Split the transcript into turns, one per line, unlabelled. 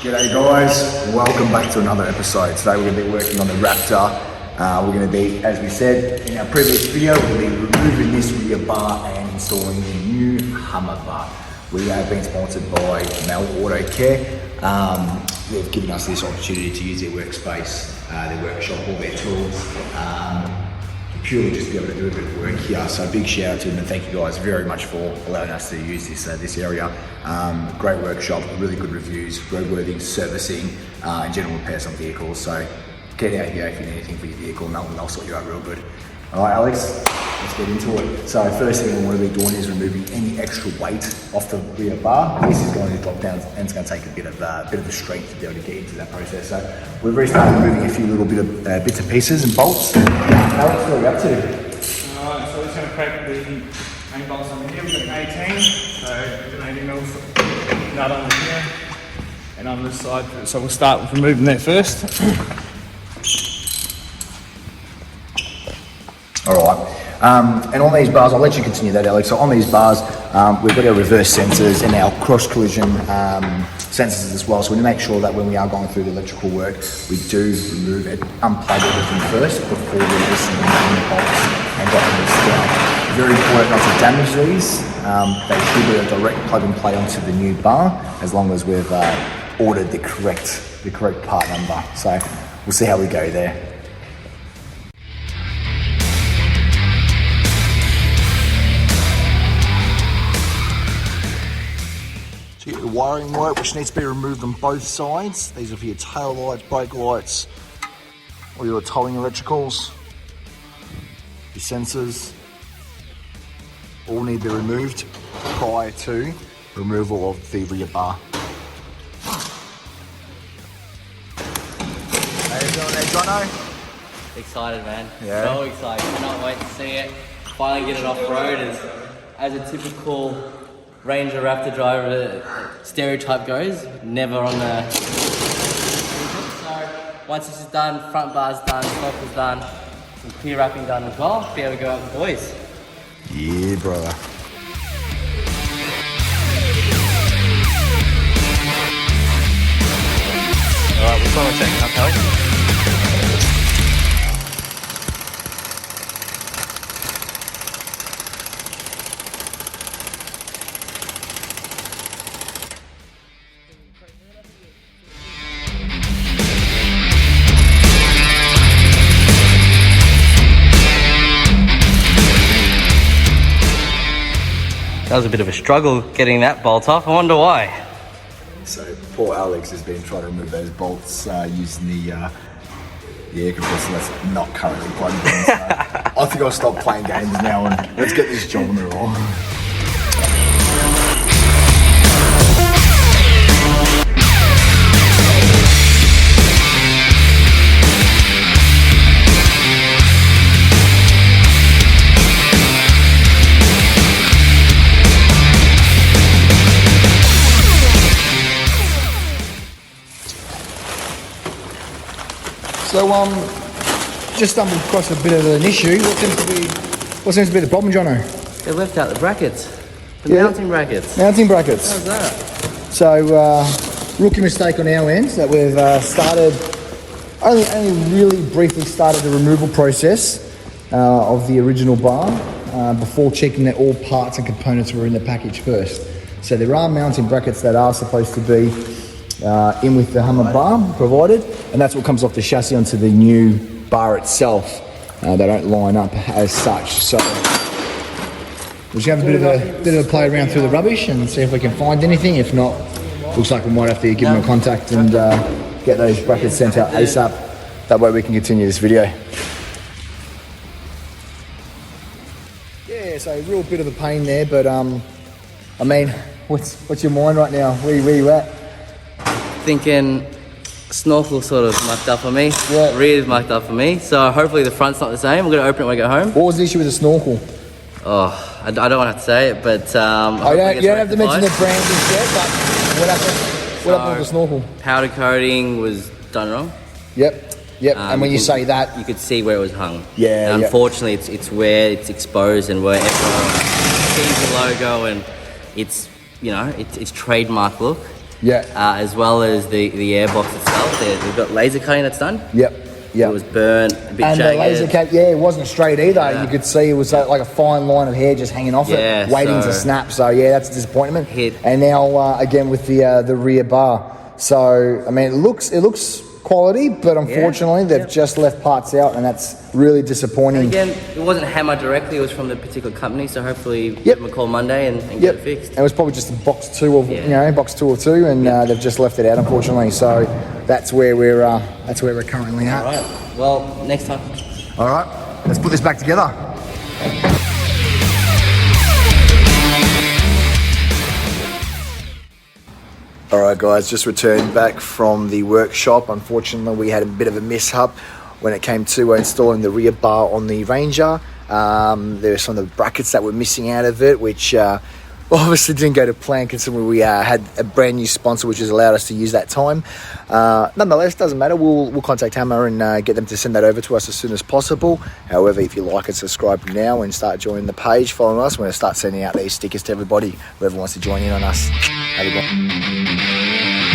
G'day guys, welcome back to another episode. Today we're going to be working on the Raptor. We're going to be, as we said in our previous video, we're going to be removing this rear bar and installing the new Hummer bar. We have been sponsored by Auto Care. They've given us this opportunity to use their workspace, their workshop, all their tools. Purely just to be able to do a bit of work here. So big shout out to them and thank you guys very much for allowing us to use this area. Great workshop, really good reviews, roadworthy servicing, and general repairs on vehicles. So get out here if you need anything for your vehicle, and they'll sort you out real good. All right, Alex, let's get into it. So first thing we want to be doing is removing any extra weight off the rear bar. This is going to drop down and it's going to take a bit of the strength to be able to get into that process. So we've already started removing a few little bits and pieces and bolts. Alex, what are we up to?
Alright, so we're just going to crack the main bolts on here. We've got an 18, so an 80 mil nut on here and on this side. So we'll start with removing that first.
Alright, and on these bars, I'll let you continue that, Alex. So on these bars, we've got our reverse sensors and our cross collision sensors as well. So we make sure that when we are going through the electrical work, we do remove it, unplug everything first before releasing the main bolts and dropping this down. Very important not to damage these. They should be a direct plug and play onto the new bar as long as we've ordered the correct part number. So we'll see how we go there. The wiring work, which needs to be removed on both sides. These are for your tail lights, brake lights, all your towing electricals, your sensors, all need to be removed prior to removal of the rear bar. How you doing there, Jono?
Excited, man.
Yeah.
So excited. Cannot wait to see it. Finally get it off road as a typical Ranger Raptor driver stereotype goes, never on the... So once this is done, front bar's done, top is done, some clear wrapping done as well, be able to go out with the boys.
Yeah, brother.
Alright, we'll try and check it up, Alex. That was a bit of a struggle getting that bolt off. I wonder why.
So poor Alex has been trying to remove those bolts using the air compressor that's not currently plugged in. So I think I'll stop playing games now and let's get this job on the roll. So just stumbled across a bit of an issue. What seems to be the problem, Jono?
They left out the brackets. The mounting brackets.
Mounting brackets.
How's that?
So rookie mistake on our end that we've only really briefly started the removal process of the original bar before checking that all parts and components were in the package first. So there are mounting brackets that are supposed to be in with the Hummer bar provided, and that's what comes off the chassis onto the new bar itself. They don't line up as such, so we'll just have a bit of a play around through the rubbish and see if we can find anything. If not, looks like we might have to give them a contact and get those brackets sent out ASAP. That way we can continue this video. Yeah, so a real bit of a pain there, but I mean, what's your mind right now? Where you at?
Thinking snorkel sort of mucked up for me.
Yeah.
Rear's mucked up for me. So hopefully the front's not the same. We're going to open it when I get home.
What was the issue with the snorkel?
Oh, I don't want to say it, but
you don't have to mention the brand just yet, but what happened with the snorkel?
Powder coating was done wrong.
Yep. And when you say that,
you could see where it was hung.
Yeah.
And unfortunately, it's where it's exposed and where everyone sees the logo and it's, you know, it's trademark look. as well as the airbox itself. We've got laser cutting that's done.
Yep.
It was burnt, a bit
and
jagged.
the laser cut, it wasn't straight either. You could see it was like a fine line of hair just hanging off it, waiting to snap. So yeah, that's a disappointment. And now again with the rear bar. So I mean, it looks quality, but unfortunately they've just left parts out, and that's really disappointing.
And again, it wasn't hammered directly; it was from the particular company. So hopefully, give them a call Monday and get it fixed.
And it was probably just a box two of box 2 or 2, and they've just left it out, unfortunately. So that's where we're currently at.
All right. Well, next time.
All right. Let's put this back together. All right, guys, just returned back from the workshop. Unfortunately, we had a bit of a mishap when it came to installing the rear bar on the Ranger. There were some of the brackets that were missing out of it, which obviously didn't go to plan, considering we had a brand new sponsor which has allowed us to use that time. Nonetheless, doesn't matter. We'll contact Hammer and get them to send that over to us as soon as possible. However, if you like and subscribe now and start joining the page, following us, we're going to start sending out these stickers to everybody, whoever wants to join in on us. Have a good one.